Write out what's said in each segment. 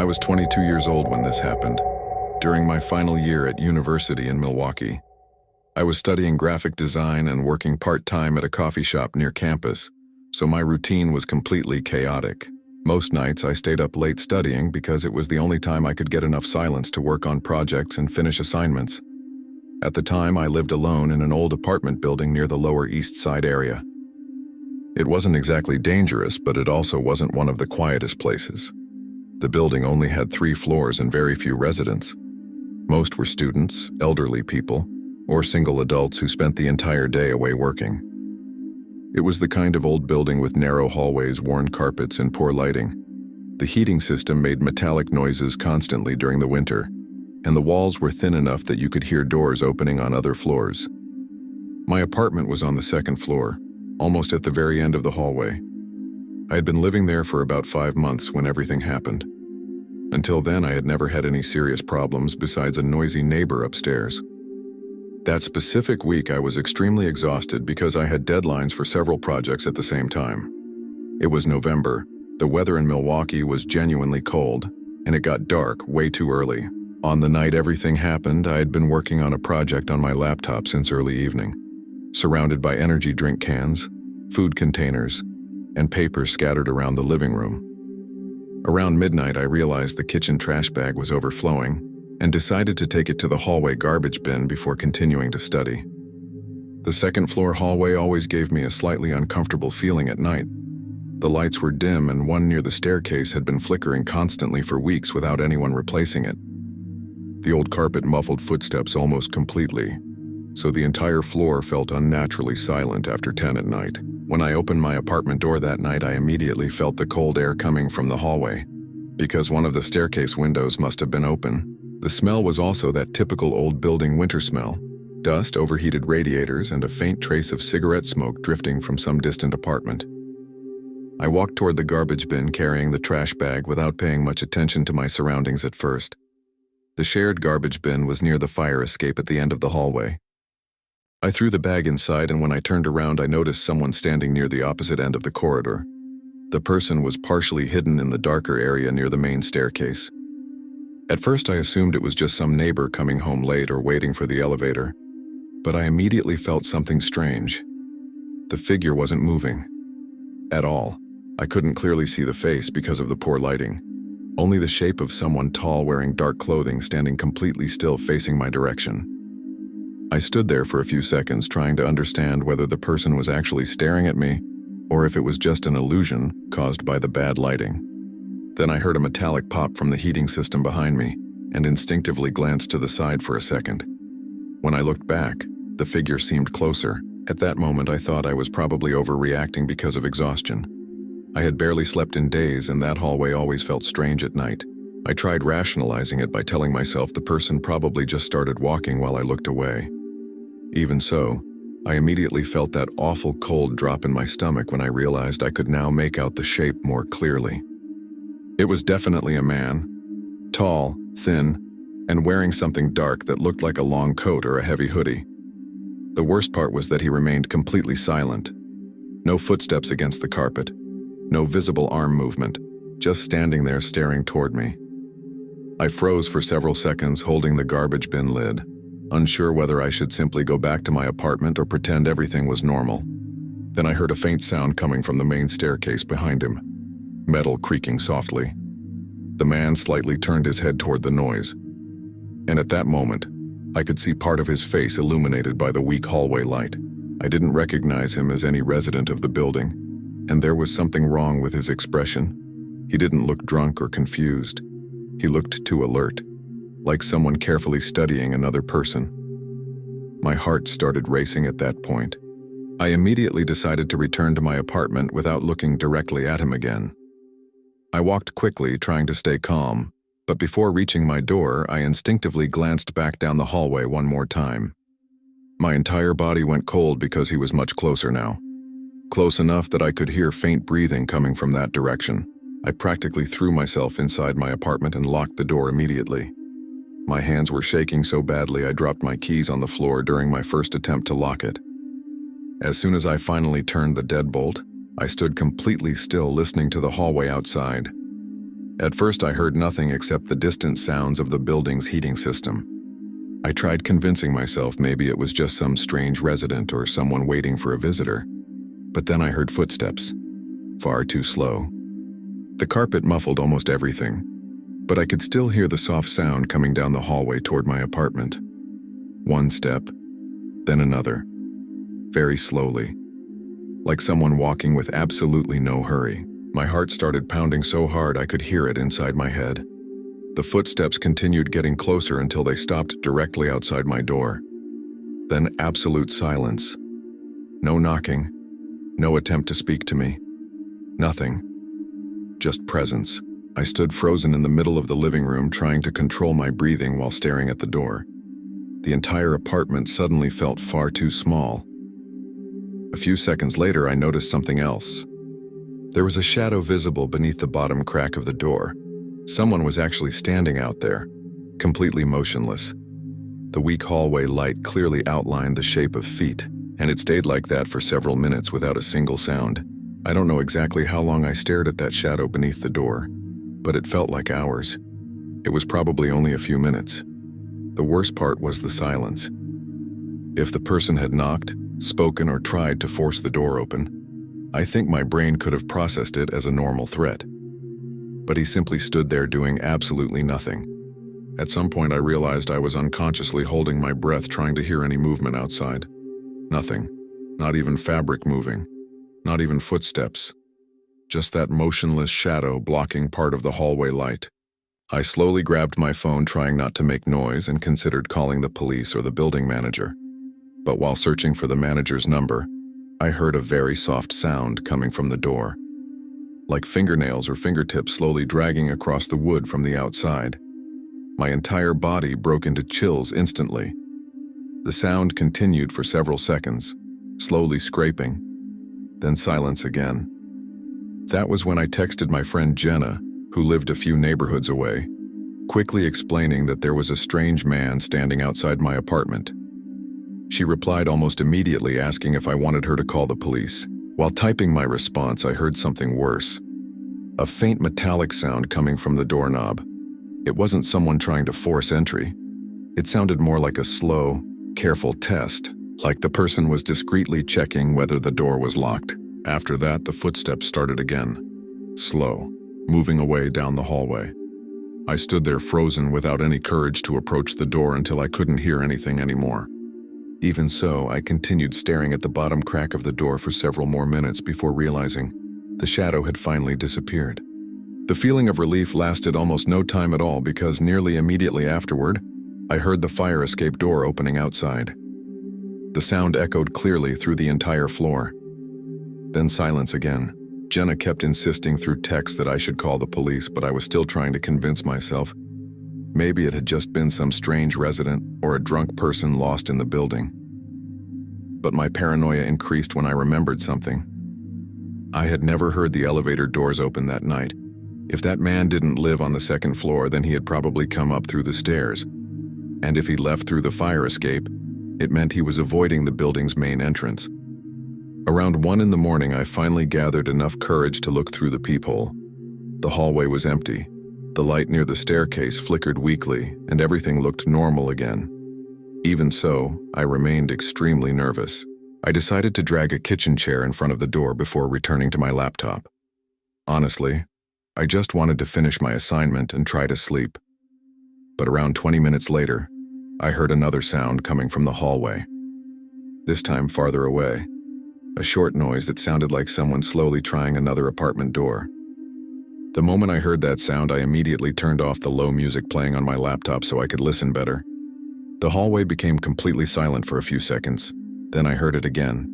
was 22 years old when this happened, during my final year at university in Milwaukee. I was studying graphic design and working part-time at a coffee shop near campus, so my routine was completely chaotic. Most nights I stayed up late studying because it was the only time I could get enough silence to work on projects and finish assignments. At the time, I lived alone in an old apartment building near the Lower East Side area. It wasn't exactly dangerous, but it also wasn't one of the quietest places. The building only had 3 floors and very few residents. Most were students, elderly people, or single adults who spent the entire day away working. It was the kind of old building with narrow hallways, worn carpets, and poor lighting. The heating system made metallic noises constantly during the winter, and the walls were thin enough that you could hear doors opening on other floors. My apartment was on the 2nd floor, almost at the very end of the hallway. I had been living there for about 5 months when everything happened. Until then, I had never had any serious problems besides a noisy neighbor upstairs. That specific week, I was extremely exhausted because I had deadlines for several projects at the same time. It was November, the weather in Milwaukee was genuinely cold, and it got dark way too early. On the night everything happened, I had been working on a project on my laptop since early evening, surrounded by energy drink cans, food containers, and papers scattered around the living room. Around midnight, I realized the kitchen trash bag was overflowing and decided to take it to the hallway garbage bin before continuing to study. The 2nd floor hallway always gave me a slightly uncomfortable feeling at night. The lights were dim and one near the staircase had been flickering constantly for weeks without anyone replacing it. The old carpet muffled footsteps almost completely, so the entire floor felt unnaturally silent after 10 at night. When I opened my apartment door that night, I immediately felt the cold air coming from the hallway, because one of the staircase windows must have been open. The smell was also that typical old building winter smell: dust, overheated radiators, and a faint trace of cigarette smoke drifting from some distant apartment. I walked toward the garbage bin carrying the trash bag without paying much attention to my surroundings at first. The shared garbage bin was near the fire escape at the end of the hallway. I threw the bag inside, and when I turned around, I noticed someone standing near the opposite end of the corridor. The person was partially hidden in the darker area near the main staircase. At first, I assumed it was just some neighbor coming home late or waiting for the elevator, but I immediately felt something strange. The figure wasn't moving at all. I couldn't clearly see the face because of the poor lighting, only the shape of someone tall wearing dark clothing standing completely still facing my direction. I stood there for a few seconds trying to understand whether the person was actually staring at me or if it was just an illusion caused by the bad lighting. Then I heard a metallic pop from the heating system behind me and instinctively glanced to the side for a second. When I looked back, the figure seemed closer. At that moment, I thought I was probably overreacting because of exhaustion. I had barely slept in days, and that hallway always felt strange at night. I tried rationalizing it by telling myself the person probably just started walking while I looked away. Even so, I immediately felt that awful cold drop in my stomach when I realized I could now make out the shape more clearly. It was definitely a man, tall, thin, and wearing something dark that looked like a long coat or a heavy hoodie. The worst part was that he remained completely silent. No footsteps against the carpet, no visible arm movement, just standing there staring toward me. I froze for several seconds, holding the garbage bin lid, unsure whether I should simply go back to my apartment or pretend everything was normal. Then I heard a faint sound coming from the main staircase behind him, metal creaking softly. The man slightly turned his head toward the noise, and at that moment, I could see part of his face illuminated by the weak hallway light. I didn't recognize him as any resident of the building, and there was something wrong with his expression. He didn't look drunk or confused. He looked too alert, like someone carefully studying another person. My heart started racing at that point. I immediately decided to return to my apartment without looking directly at him again. I walked quickly, trying to stay calm, but before reaching my door, I instinctively glanced back down the hallway one more time. My entire body went cold because he was much closer now. Close enough that I could hear faint breathing coming from that direction. I practically threw myself inside my apartment and locked the door immediately. My hands were shaking so badly I dropped my keys on the floor during my first attempt to lock it. As soon as I finally turned the deadbolt, I stood completely still, listening to the hallway outside. At first I heard nothing except the distant sounds of the building's heating system. I tried convincing myself maybe it was just some strange resident or someone waiting for a visitor. But then I heard footsteps. Far too slow. The carpet muffled almost everything, but I could still hear the soft sound coming down the hallway toward my apartment. One step, then another. Very slowly. Like someone walking with absolutely no hurry. My heart started pounding so hard I could hear it inside my head. The footsteps continued getting closer until they stopped directly outside my door. Then absolute silence. No knocking. No attempt to speak to me. Nothing. Just presence. I stood frozen in the middle of the living room trying to control my breathing while staring at the door. The entire apartment suddenly felt far too small. A few seconds later, I noticed something else. There was a shadow visible beneath the bottom crack of the door. Someone was actually standing out there, completely motionless. The weak hallway light clearly outlined the shape of feet, and it stayed like that for several minutes without a single sound. I don't know exactly how long I stared at that shadow beneath the door, but it felt like hours. It was probably only a few minutes. The worst part was the silence. If the person had knocked, spoken, or tried to force the door open, I think my brain could have processed it as a normal threat. But he simply stood there doing absolutely nothing. At some point I realized I was unconsciously holding my breath trying to hear any movement outside. Nothing. Not even fabric moving. Not even footsteps. Just that motionless shadow blocking part of the hallway light. I slowly grabbed my phone, trying not to make noise, and considered calling the police or the building manager. But while searching for the manager's number, I heard a very soft sound coming from the door. Like fingernails or fingertips slowly dragging across the wood from the outside. My entire body broke into chills instantly. The sound continued for several seconds, slowly scraping, then silence again. That was when I texted my friend Jenna, who lived a few neighborhoods away, quickly explaining that there was a strange man standing outside my apartment. She replied almost immediately asking if I wanted her to call the police. While typing my response, I heard something worse. A faint metallic sound coming from the doorknob. It wasn't someone trying to force entry. It sounded more like a slow, careful test, like the person was discreetly checking whether the door was locked. After that, the footsteps started again. Slow, moving away down the hallway. I stood there frozen without any courage to approach the door until I couldn't hear anything anymore. Even so, I continued staring at the bottom crack of the door for several more minutes before realizing the shadow had finally disappeared. The feeling of relief lasted almost no time at all because nearly immediately afterward, I heard the fire escape door opening outside. The sound echoed clearly through the entire floor. Then silence again. Jenna kept insisting through text that I should call the police, but I was still trying to convince myself. Maybe it had just been some strange resident or a drunk person lost in the building. But my paranoia increased when I remembered something. I had never heard the elevator doors open that night. If that man didn't live on the second floor, then he had probably come up through the stairs. And if he left through the fire escape, it meant he was avoiding the building's main entrance. Around 1 in the morning, I finally gathered enough courage to look through the peephole. The hallway was empty. The light near the staircase flickered weakly, and everything looked normal again. Even so, I remained extremely nervous. I decided to drag a kitchen chair in front of the door before returning to my laptop. Honestly, I just wanted to finish my assignment and try to sleep. But around 20 minutes later, I heard another sound coming from the hallway. This time farther away. A short noise that sounded like someone slowly trying another apartment door. The moment I heard that sound, I immediately turned off the low music playing on my laptop so I could listen better. The hallway became completely silent for a few seconds. Then I heard it again.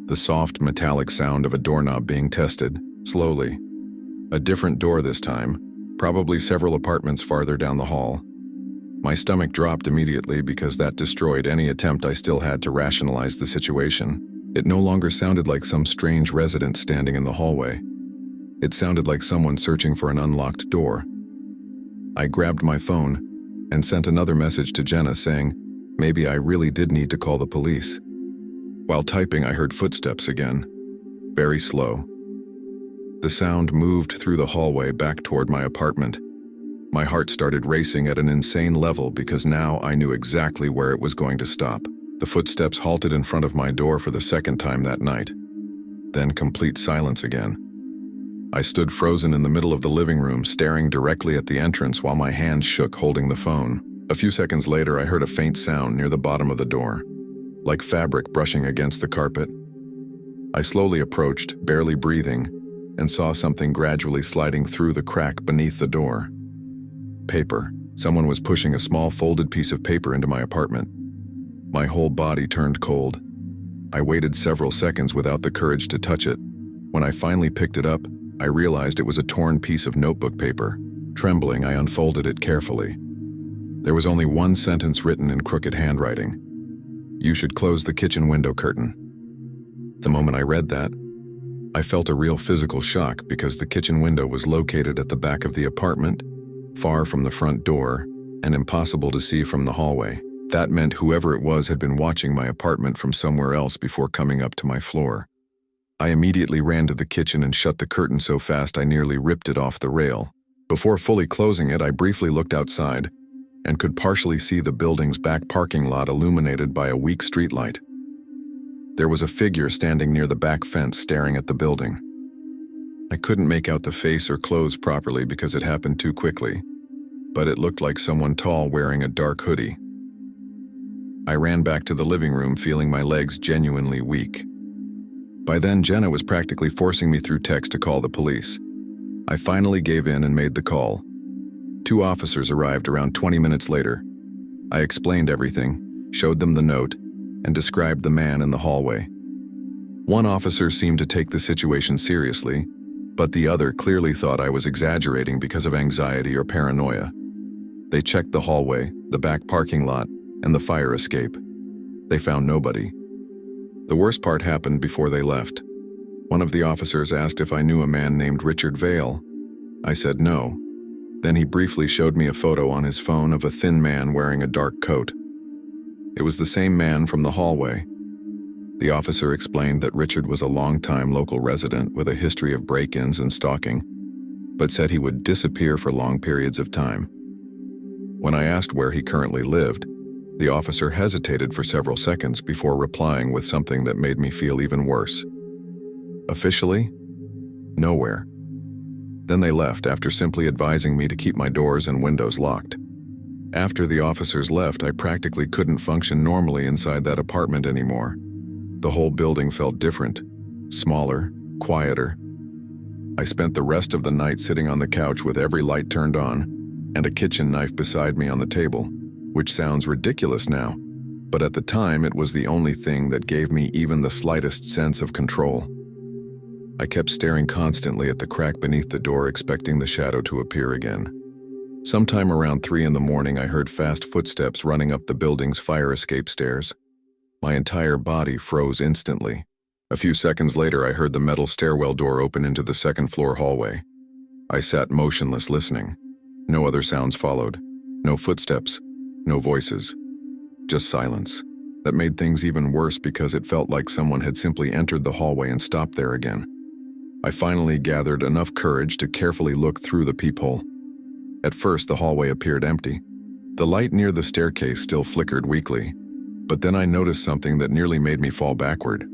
The soft, metallic sound of a doorknob being tested, slowly. A different door this time, probably several apartments farther down the hall. My stomach dropped immediately because that destroyed any attempt I still had to rationalize the situation. It no longer sounded like some strange resident standing in the hallway. It sounded like someone searching for an unlocked door. I grabbed my phone and sent another message to Jenna saying, maybe I really did need to call the police. While typing, I heard footsteps again, very slow. The sound moved through the hallway back toward my apartment. My heart started racing at an insane level because now I knew exactly where it was going to stop. The footsteps halted in front of my door for the second time that night. Then complete silence again. I stood frozen in the middle of the living room, staring directly at the entrance while my hands shook holding the phone. A few seconds later, I heard a faint sound near the bottom of the door, like fabric brushing against the carpet. I slowly approached, barely breathing, and saw something gradually sliding through the crack beneath the door. Paper. Someone was pushing a small folded piece of paper into my apartment. My whole body turned cold. I waited several seconds without the courage to touch it. When I finally picked it up, I realized it was a torn piece of notebook paper. Trembling, I unfolded it carefully. There was only one sentence written in crooked handwriting. "You should close the kitchen window curtain." The moment I read that, I felt a real physical shock because the kitchen window was located at the back of the apartment, far from the front door, and impossible to see from the hallway. That meant whoever it was had been watching my apartment from somewhere else before coming up to my floor. I immediately ran to the kitchen and shut the curtain so fast I nearly ripped it off the rail. Before fully closing it, I briefly looked outside and could partially see the building's back parking lot illuminated by a weak streetlight. There was a figure standing near the back fence staring at the building. I couldn't make out the face or clothes properly because it happened too quickly, but it looked like someone tall wearing a dark hoodie. I ran back to the living room feeling my legs genuinely weak. By then, Jenna was practically forcing me through text to call the police. I finally gave in and made the call. 2 officers arrived around 20 minutes later. I explained everything, showed them the note, and described the man in the hallway. One officer seemed to take the situation seriously, but the other clearly thought I was exaggerating because of anxiety or paranoia. They checked the hallway, the back parking lot, and the fire escape. They found nobody. The worst part happened before they left. One of the officers asked if I knew a man named Richard Vale. I said no. Then he briefly showed me a photo on his phone of a thin man wearing a dark coat. It was the same man from the hallway. The officer explained that Richard was a long-time local resident with a history of break-ins and stalking, but said he would disappear for long periods of time. When I asked where he currently lived, the officer hesitated for several seconds before replying with something that made me feel even worse. Officially, nowhere. Then they left after simply advising me to keep my doors and windows locked. After the officers left, I practically couldn't function normally inside that apartment anymore. The whole building felt different, smaller, quieter. I spent the rest of the night sitting on the couch with every light turned on and a kitchen knife beside me on the table, which sounds ridiculous now, but at the time it was the only thing that gave me even the slightest sense of control. I kept staring constantly at the crack beneath the door, expecting the shadow to appear again. Sometime around 3 in the morning, I heard fast footsteps running up the building's fire escape stairs. My entire body froze instantly. A few seconds later, I heard the metal stairwell door open into the second-floor hallway. I sat motionless, listening. No other sounds followed. No footsteps. No voices. Just silence. That made things even worse because it felt like someone had simply entered the hallway and stopped there again. I finally gathered enough courage to carefully look through the peephole. At first, the hallway appeared empty. The light near the staircase still flickered weakly, but then I noticed something that nearly made me fall backward.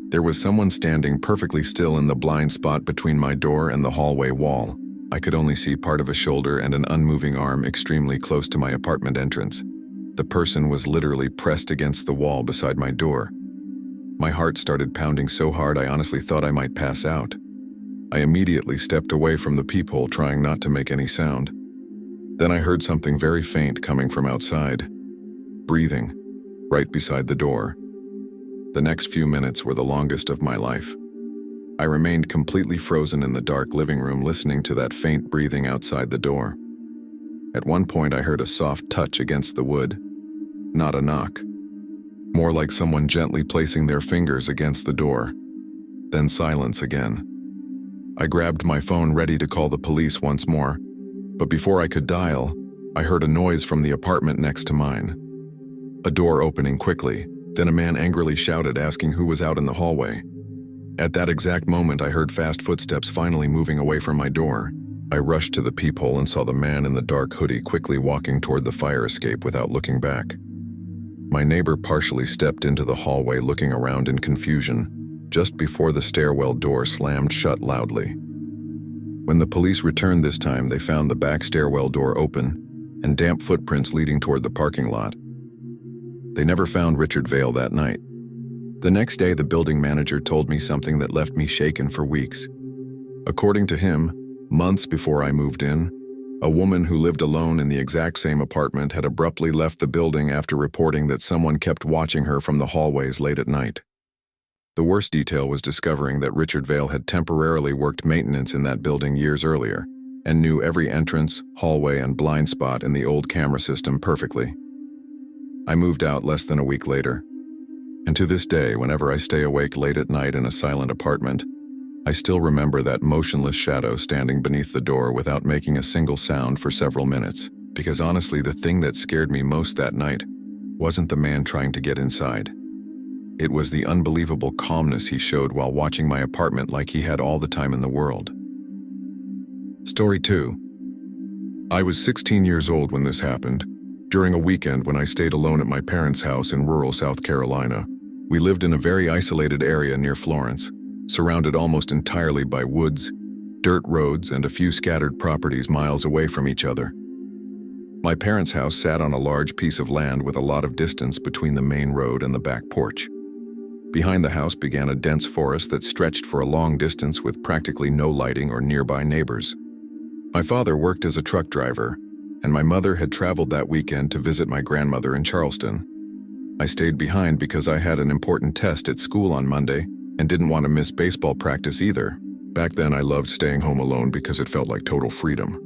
There was someone standing perfectly still in the blind spot between my door and the hallway wall. I could only see part of a shoulder and an unmoving arm extremely close to my apartment entrance. The person was literally pressed against the wall beside my door. My heart started pounding so hard I honestly thought I might pass out. I immediately stepped away from the peephole, trying not to make any sound. Then I heard something very faint coming from outside. Breathing, right beside the door. The next few minutes were the longest of my life. I remained completely frozen in the dark living room, listening to that faint breathing outside the door. At one point, I heard a soft touch against the wood. Not a knock. More like someone gently placing their fingers against the door. Then silence again. I grabbed my phone, ready to call the police once more, but before I could dial, I heard a noise from the apartment next to mine. A door opening quickly, then a man angrily shouted, asking who was out in the hallway. At that exact moment, I heard fast footsteps finally moving away from my door. I rushed to the peephole and saw the man in the dark hoodie quickly walking toward the fire escape without looking back. My neighbor partially stepped into the hallway looking around in confusion, just before the stairwell door slammed shut loudly. When the police returned this time, they found the back stairwell door open and damp footprints leading toward the parking lot. They never found Richard Vale that night. The next day, the building manager told me something that left me shaken for weeks. According to him, months before I moved in, a woman who lived alone in the exact same apartment had abruptly left the building after reporting that someone kept watching her from the hallways late at night. The worst detail was discovering that Richard Vale had temporarily worked maintenance in that building years earlier and knew every entrance, hallway, and blind spot in the old camera system perfectly. I moved out less than a week later, and to this day, whenever I stay awake late at night in a silent apartment, I still remember that motionless shadow standing beneath the door without making a single sound for several minutes, because honestly, the thing that scared me most that night wasn't the man trying to get inside. It was the unbelievable calmness he showed while watching my apartment like he had all the time in the world. Story 2. I was 16 years old when this happened, during a weekend when I stayed alone at my parents' house in rural South Carolina. We lived in a very isolated area near Florence, surrounded almost entirely by woods, dirt roads, and a few scattered properties miles away from each other. My parents' house sat on a large piece of land with a lot of distance between the main road and the back porch. Behind the house began a dense forest that stretched for a long distance with practically no lighting or nearby neighbors. My father worked as a truck driver, and my mother had traveled that weekend to visit my grandmother in Charleston. I stayed behind because I had an important test at school on Monday and didn't want to miss baseball practice either. Back then, I loved staying home alone because it felt like total freedom.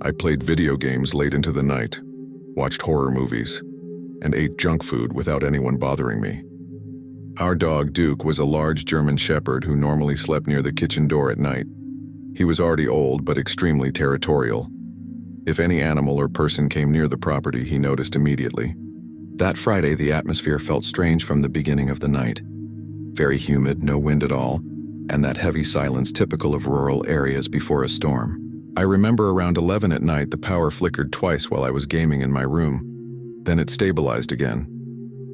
I played video games late into the night, watched horror movies, and ate junk food without anyone bothering me. Our dog, Duke, was a large German Shepherd who normally slept near the kitchen door at night. He was already old but extremely territorial. If any animal or person came near the property, he noticed immediately. That Friday, the atmosphere felt strange from the beginning of the night. Very humid, no wind at all, and that heavy silence typical of rural areas before a storm. I remember around 11 at night, the power flickered twice while I was gaming in my room. Then it stabilized again.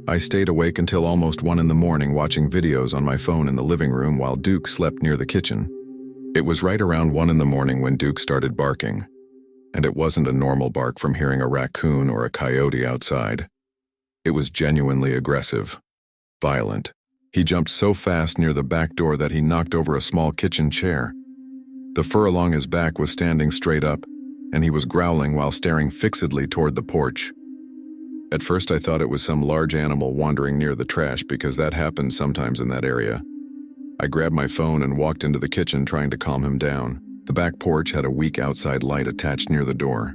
I stayed awake until almost 1 in the morning watching videos on my phone in the living room while Duke slept near the kitchen. It was right around 1 in the morning when Duke started barking. And it wasn't a normal bark from hearing a raccoon or a coyote outside. It was genuinely aggressive, violent. He jumped so fast near the back door that he knocked over a small kitchen chair. The fur along his back was standing straight up, and he was growling while staring fixedly toward the porch. At first I thought it was some large animal wandering near the trash because that happened sometimes in that area. I grabbed my phone and walked into the kitchen trying to calm him down. The back porch had a weak outside light attached near the door.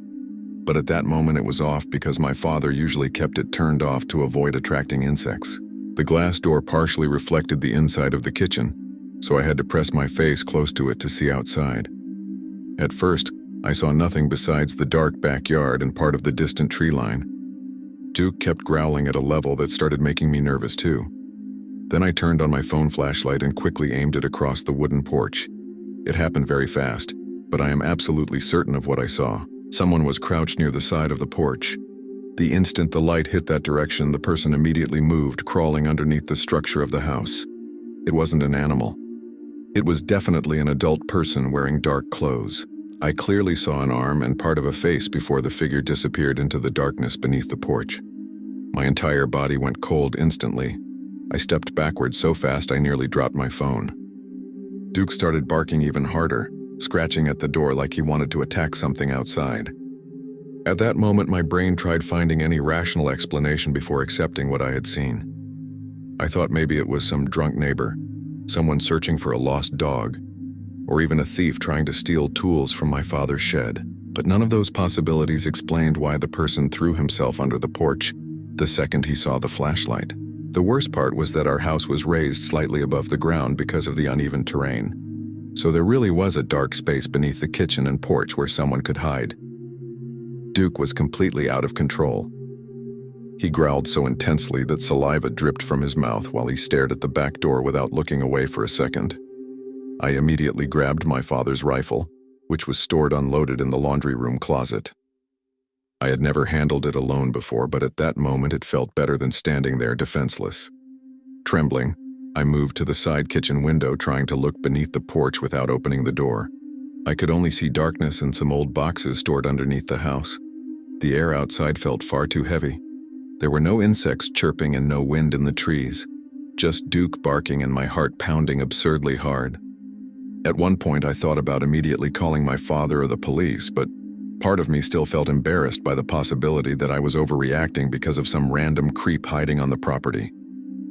But at that moment it was off because my father usually kept it turned off to avoid attracting insects. The glass door partially reflected the inside of the kitchen, so I had to press my face close to it to see outside. At first, I saw nothing besides the dark backyard and part of the distant tree line. Duke kept growling at a level that started making me nervous too. Then I turned on my phone flashlight and quickly aimed it across the wooden porch. It happened very fast, but I am absolutely certain of what I saw. Someone was crouched near the side of the porch. The instant the light hit that direction, the person immediately moved, crawling underneath the structure of the house. It wasn't an animal. It was definitely an adult person wearing dark clothes. I clearly saw an arm and part of a face before the figure disappeared into the darkness beneath the porch. My entire body went cold instantly. I stepped backward so fast I nearly dropped my phone. Duke started barking even harder, scratching at the door like he wanted to attack something outside. At that moment, my brain tried finding any rational explanation before accepting what I had seen. I thought maybe it was some drunk neighbor, someone searching for a lost dog, or even a thief trying to steal tools from my father's shed. But none of those possibilities explained why the person threw himself under the porch the second he saw the flashlight. The worst part was that our house was raised slightly above the ground because of the uneven terrain. So there really was a dark space beneath the kitchen and porch where someone could hide. Duke was completely out of control. He growled so intensely that saliva dripped from his mouth while he stared at the back door without looking away for a second. I immediately grabbed my father's rifle, which was stored unloaded in the laundry room closet. I had never handled it alone before, but at that moment it felt better than standing there defenseless. Trembling, I moved to the side kitchen window, trying to look beneath the porch without opening the door. I could only see darkness and some old boxes stored underneath the house. The air outside felt far too heavy. There were no insects chirping and no wind in the trees, just Duke barking and my heart pounding absurdly hard. At one point I thought about immediately calling my father or the police, but part of me still felt embarrassed by the possibility that I was overreacting because of some random creep hiding on the property.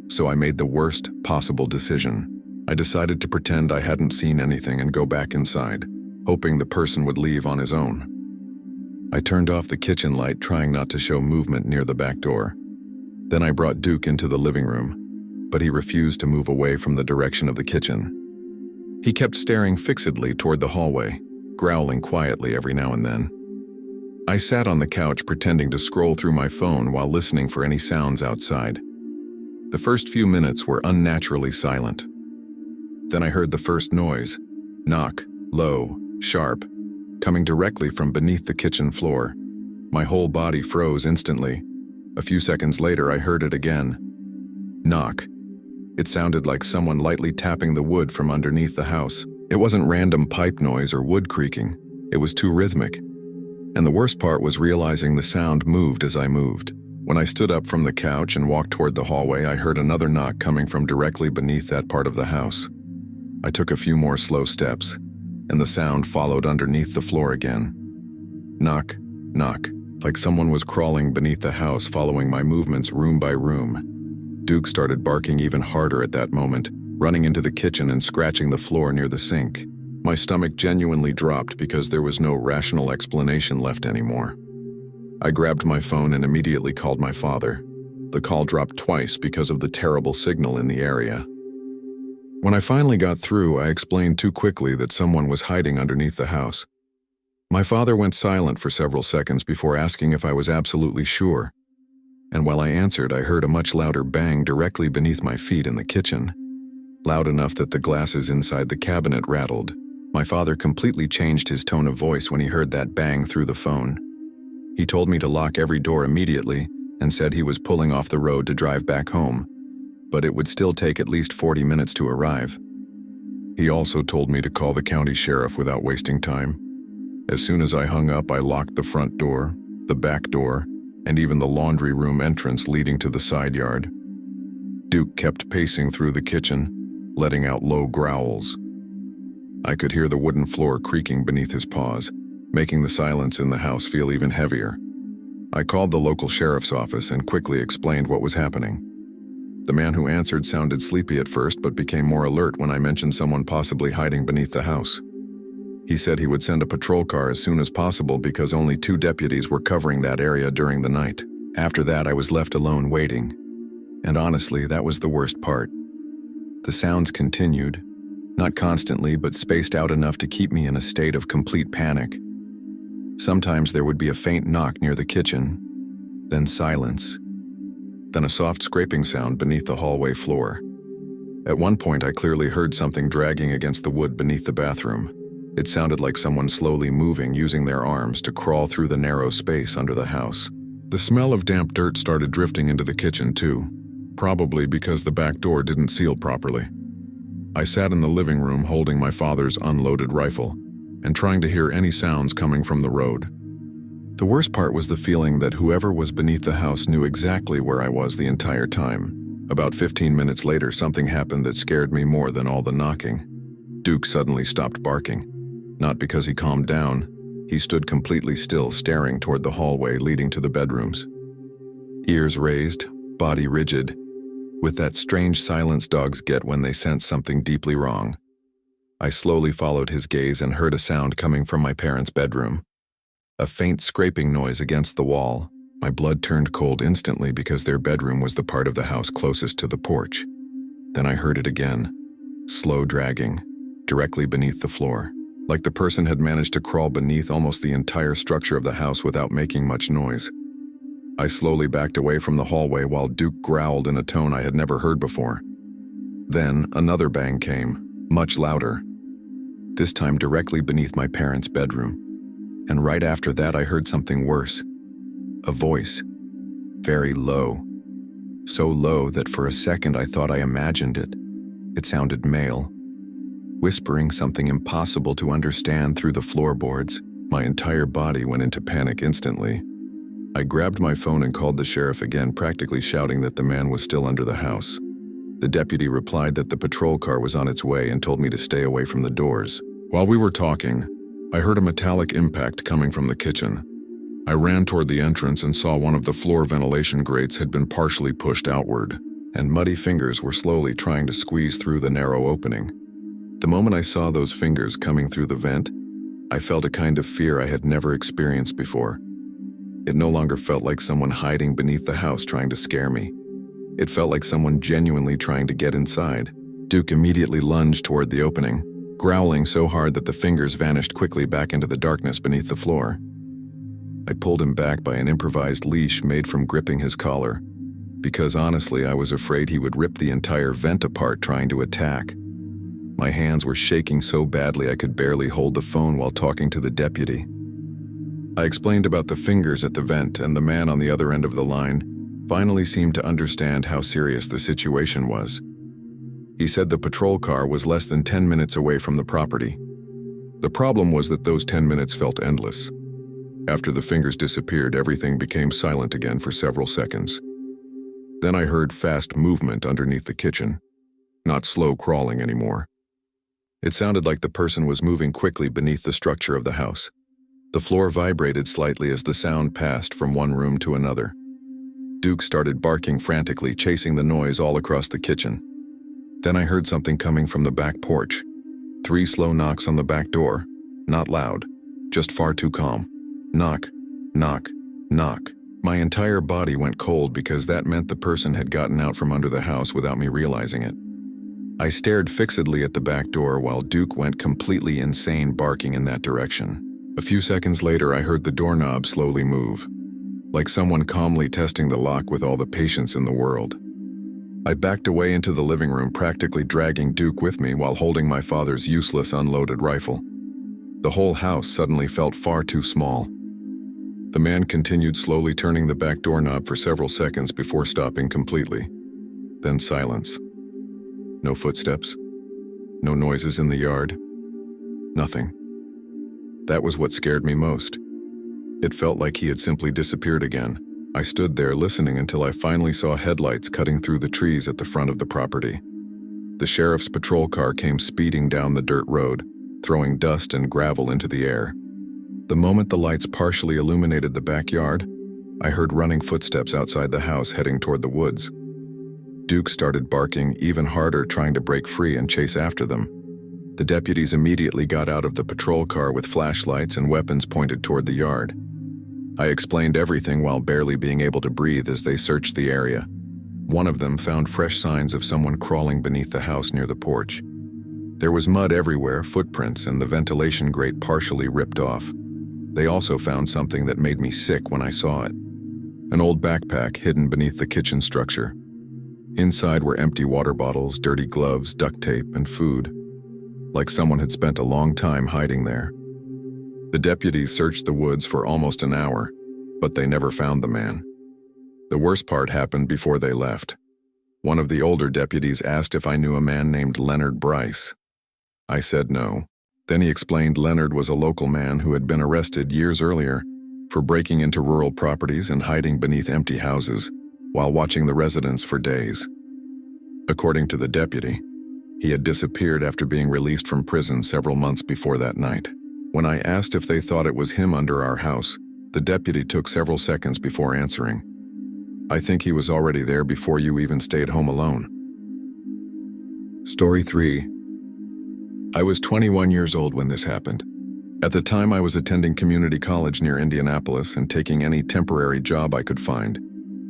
So I made the worst possible decision. I decided to pretend I hadn't seen anything and go back inside, hoping the person would leave on his own. I turned off the kitchen light, trying not to show movement near the back door. Then I brought Duke into the living room, but he refused to move away from the direction of the kitchen. He kept staring fixedly toward the hallway, growling quietly every now and then. I sat on the couch pretending to scroll through my phone while listening for any sounds outside. The first few minutes were unnaturally silent. Then I heard the first noise, knock, low, sharp, coming directly from beneath the kitchen floor. My whole body froze instantly. A few seconds later I heard it again. Knock. It sounded like someone lightly tapping the wood from underneath the house. It wasn't random pipe noise or wood creaking. It was too rhythmic. And the worst part was realizing the sound moved as I moved. When I stood up from the couch and walked toward the hallway, I heard another knock coming from directly beneath that part of the house. I took a few more slow steps, and the sound followed underneath the floor again. Knock, knock, like someone was crawling beneath the house, following my movements room by room. Duke started barking even harder at that moment, running into the kitchen and scratching the floor near the sink. My stomach genuinely dropped because there was no rational explanation left anymore. I grabbed my phone and immediately called my father. The call dropped twice because of the terrible signal in the area. When I finally got through, I explained too quickly that someone was hiding underneath the house. My father went silent for several seconds before asking if I was absolutely sure. And while I answered, I heard a much louder bang directly beneath my feet in the kitchen, loud enough that the glasses inside the cabinet rattled. My father completely changed his tone of voice when he heard that bang through the phone. He told me to lock every door immediately and said he was pulling off the road to drive back home, but it would still take at least 40 minutes to arrive. He also told me to call the county sheriff without wasting time. As soon as I hung up, I locked the front door, the back door, and even the laundry room entrance leading to the side yard. Duke kept pacing through the kitchen, letting out low growls. I could hear the wooden floor creaking beneath his paws, making the silence in the house feel even heavier. I called the local sheriff's office and quickly explained what was happening. The man who answered sounded sleepy at first, but became more alert when I mentioned someone possibly hiding beneath the house. He said he would send a patrol car as soon as possible because only 2 deputies were covering that area during the night. After that, I was left alone waiting. And honestly, that was the worst part. The sounds continued, not constantly, but spaced out enough to keep me in a state of complete panic. Sometimes there would be a faint knock near the kitchen, then silence, then a soft scraping sound beneath the hallway floor. At one point, I clearly heard something dragging against the wood beneath the bathroom. It sounded like someone slowly moving, using their arms to crawl through the narrow space under the house. The smell of damp dirt started drifting into the kitchen too, probably because the back door didn't seal properly. I sat in the living room holding my father's unloaded rifle and trying to hear any sounds coming from the road. The worst part was the feeling that whoever was beneath the house knew exactly where I was the entire time. About 15 minutes later, something happened that scared me more than all the knocking. Duke suddenly stopped barking. Not because he calmed down, he stood completely still, staring toward the hallway leading to the bedrooms. Ears raised, body rigid, with that strange silence dogs get when they sense something deeply wrong. I slowly followed his gaze and heard a sound coming from my parents' bedroom. A faint scraping noise against the wall. My blood turned cold instantly because their bedroom was the part of the house closest to the porch. Then I heard it again, slow dragging, directly beneath the floor, like the person had managed to crawl beneath almost the entire structure of the house without making much noise. I slowly backed away from the hallway while Duke growled in a tone I had never heard before. Then another bang came, much louder, this time directly beneath my parents' bedroom. And right after that I heard something worse. A voice, very low. So low that for a second I thought I imagined it. It sounded male, whispering something impossible to understand through the floorboards. My entire body went into panic instantly. I grabbed my phone and called the sheriff again, practically shouting that the man was still under the house. The deputy replied that the patrol car was on its way and told me to stay away from the doors. While we were talking, I heard a metallic impact coming from the kitchen. I ran toward the entrance and saw one of the floor ventilation grates had been partially pushed outward, and muddy fingers were slowly trying to squeeze through the narrow opening. The moment I saw those fingers coming through the vent, I felt a kind of fear I had never experienced before. It no longer felt like someone hiding beneath the house trying to scare me. It felt like someone genuinely trying to get inside. Duke immediately lunged toward the opening, growling so hard that the fingers vanished quickly back into the darkness beneath the floor. I pulled him back by an improvised leash made from gripping his collar, because honestly I was afraid he would rip the entire vent apart trying to attack. My hands were shaking so badly I could barely hold the phone while talking to the deputy. I explained about the fingers at the vent, and the man on the other end of the line finally seemed to understand how serious the situation was. He said the patrol car was less than 10 minutes away from the property. The problem was that those 10 minutes felt endless. After the fingers disappeared, everything became silent again for several seconds. Then I heard fast movement underneath the kitchen, not slow crawling anymore. It sounded like the person was moving quickly beneath the structure of the house. The floor vibrated slightly as the sound passed from one room to another. Duke started barking frantically, chasing the noise all across the kitchen. Then I heard something coming from the back porch. 3 slow knocks on the back door, not loud, just far too calm. Knock, knock, knock. My entire body went cold because that meant the person had gotten out from under the house without me realizing it. I stared fixedly at the back door while Duke went completely insane barking in that direction. A few seconds later I heard the doorknob slowly move, like someone calmly testing the lock with all the patience in the world. I backed away into the living room, practically dragging Duke with me while holding my father's useless unloaded rifle. The whole house suddenly felt far too small. The man continued slowly turning the back doorknob for several seconds before stopping completely. Then silence. No footsteps. No noises in the yard. Nothing. That was what scared me most. It felt like he had simply disappeared again. I stood there listening until I finally saw headlights cutting through the trees at the front of the property. The sheriff's patrol car came speeding down the dirt road, throwing dust and gravel into the air. The moment the lights partially illuminated the backyard, I heard running footsteps outside the house heading toward the woods. Duke started barking even harder, trying to break free and chase after them. The deputies immediately got out of the patrol car with flashlights and weapons pointed toward the yard. I explained everything while barely being able to breathe as they searched the area. One of them found fresh signs of someone crawling beneath the house near the porch. There was mud everywhere, footprints, and the ventilation grate partially ripped off. They also found something that made me sick when I saw it. An old backpack hidden beneath the kitchen structure. Inside were empty water bottles, dirty gloves, duct tape, and food, like someone had spent a long time hiding there. The deputies searched the woods for almost an hour, but they never found the man. The worst part happened before they left. One of the older deputies asked if I knew a man named Leonard Bryce. I said no. Then he explained Leonard was a local man who had been arrested years earlier for breaking into rural properties and hiding beneath empty houses while watching the residents for days. According to the deputy, he had disappeared after being released from prison several months before that night. When I asked if they thought it was him under our house, the deputy took several seconds before answering. I think he was already there before you even stayed home alone. Story 3. I was 21 years old when this happened. At the time, I was attending community college near Indianapolis and taking any temporary job I could find,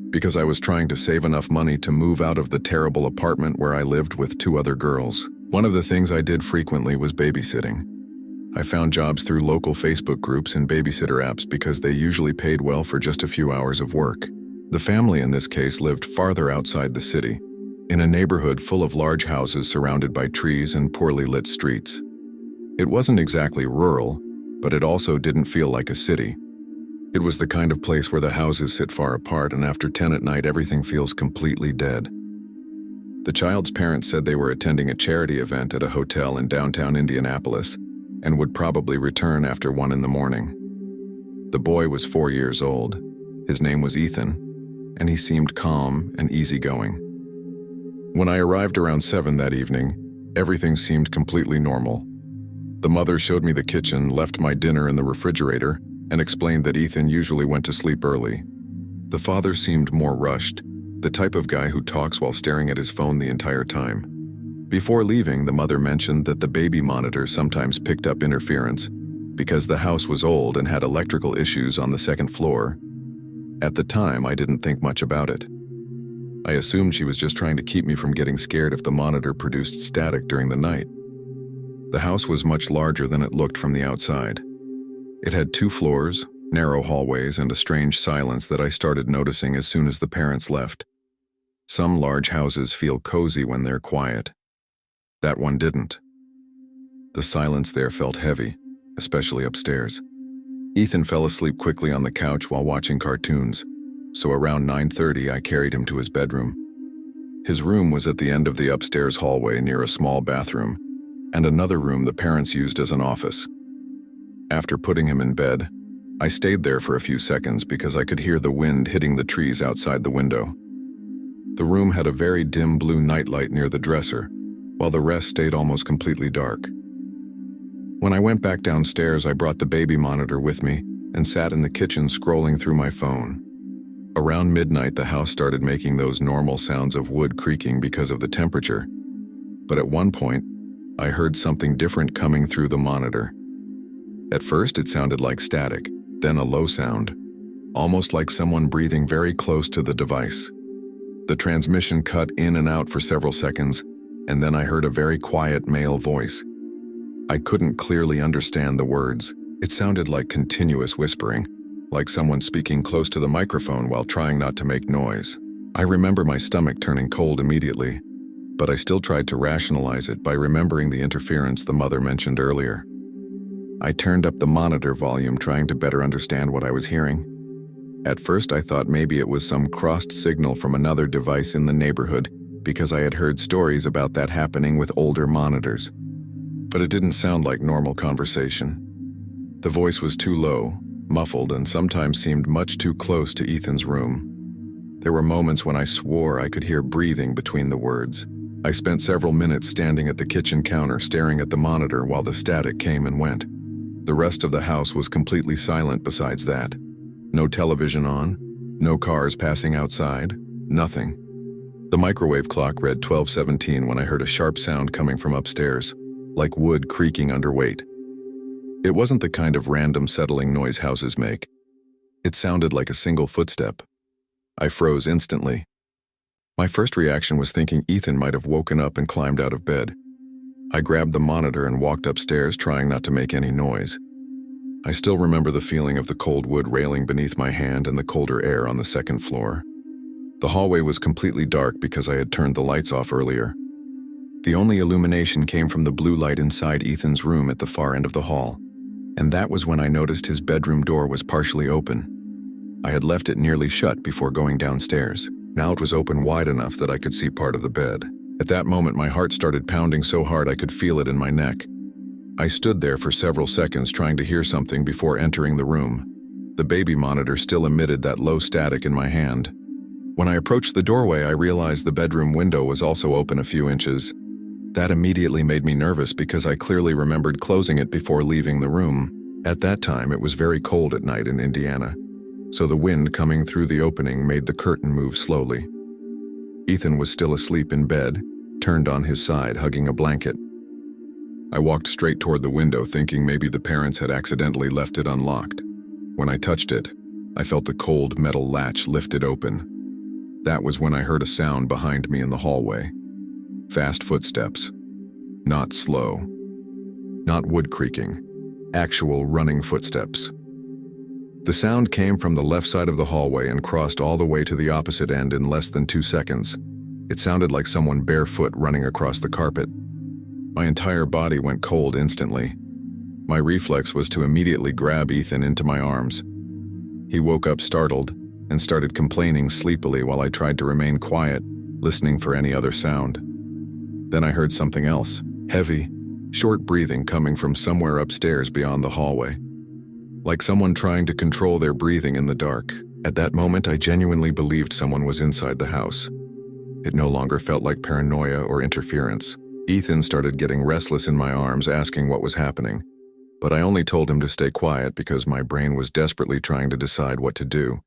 because I was trying to save enough money to move out of the terrible apartment where I lived with 2 other girls. One of the things I did frequently was babysitting. I found jobs through local Facebook groups and babysitter apps because they usually paid well for just a few hours of work. The family in this case lived farther outside the city, in a neighborhood full of large houses surrounded by trees and poorly lit streets. It wasn't exactly rural, but it also didn't feel like a city. It was the kind of place where the houses sit far apart and after 10 at night everything feels completely dead. The child's parents said they were attending a charity event at a hotel in downtown Indianapolis and would probably return after 1 in the morning. The boy was 4 years old. His name was Ethan, and he seemed calm and easygoing. When I arrived around 7 that evening, everything seemed completely normal. The mother showed me the kitchen, left my dinner in the refrigerator, and explained that Ethan usually went to sleep early. The father seemed more rushed, the type of guy who talks while staring at his phone the entire time. Before leaving, the mother mentioned that the baby monitor sometimes picked up interference because the house was old and had electrical issues on the second floor. At the time, I didn't think much about it. I assumed she was just trying to keep me from getting scared if the monitor produced static during the night. The house was much larger than it looked from the outside. It had 2 floors, narrow hallways, and a strange silence that I started noticing as soon as the parents left. Some large houses feel cozy when they're quiet. That one didn't. The silence there felt heavy, especially upstairs. Ethan fell asleep quickly on the couch while watching cartoons, so around 9:30 I carried him to his bedroom. His room was at the end of the upstairs hallway near a small bathroom, and another room the parents used as an office. After putting him in bed, I stayed there for a few seconds because I could hear the wind hitting the trees outside the window. The room had a very dim blue nightlight near the dresser, while the rest stayed almost completely dark. When I went back downstairs, I brought the baby monitor with me and sat in the kitchen scrolling through my phone. Around midnight, the house started making those normal sounds of wood creaking because of the temperature. But at one point, I heard something different coming through the monitor. At first, it sounded like static, then a low sound, almost like someone breathing very close to the device. The transmission cut in and out for several seconds, and then I heard a very quiet male voice. I couldn't clearly understand the words. It sounded like continuous whispering, like someone speaking close to the microphone while trying not to make noise. I remember my stomach turning cold immediately, but I still tried to rationalize it by remembering the interference the mother mentioned earlier. I turned up the monitor volume, trying to better understand what I was hearing. At first, I thought maybe it was some crossed signal from another device in the neighborhood because I had heard stories about that happening with older monitors. But it didn't sound like normal conversation. The voice was too low, muffled, and sometimes seemed much too close to Ethan's room. There were moments when I swore I could hear breathing between the words. I spent several minutes standing at the kitchen counter staring at the monitor while the static came and went. The rest of the house was completely silent besides that. No television on, no cars passing outside, nothing. The microwave clock read 12:17 when I heard a sharp sound coming from upstairs, like wood creaking under weight. It wasn't the kind of random settling noise houses make. It sounded like a single footstep. I froze instantly. My first reaction was thinking Ethan might have woken up and climbed out of bed. I grabbed the monitor and walked upstairs, trying not to make any noise. I still remember the feeling of the cold wood railing beneath my hand and the colder air on the second floor. The hallway was completely dark because I had turned the lights off earlier. The only illumination came from the blue light inside Ethan's room at the far end of the hall, and that was when I noticed his bedroom door was partially open. I had left it nearly shut before going downstairs. Now it was open wide enough that I could see part of the bed. At that moment, my heart started pounding so hard I could feel it in my neck. I stood there for several seconds trying to hear something before entering the room. The baby monitor still emitted that low static in my hand. When I approached the doorway, I realized the bedroom window was also open a few inches. That immediately made me nervous because I clearly remembered closing it before leaving the room. At that time, it was very cold at night in Indiana, so the wind coming through the opening made the curtain move slowly. Ethan was still asleep in bed, turned on his side, hugging a blanket. I walked straight toward the window, thinking maybe the parents had accidentally left it unlocked. When I touched it, I felt the cold metal latch lifted open. That was when I heard a sound behind me in the hallway. Fast footsteps. Not slow. Not wood creaking. Actual running footsteps. The sound came from the left side of the hallway and crossed all the way to the opposite end in less than 2 seconds. It sounded like someone barefoot running across the carpet. My entire body went cold instantly. My reflex was to immediately grab Ethan into my arms. He woke up startled and started complaining sleepily while I tried to remain quiet, listening for any other sound. Then I heard something else, heavy, short breathing coming from somewhere upstairs beyond the hallway. Like someone trying to control their breathing in the dark. At that moment, I genuinely believed someone was inside the house. It no longer felt like paranoia or interference. Ethan started getting restless in my arms, asking what was happening. But I only told him to stay quiet because my brain was desperately trying to decide what to do.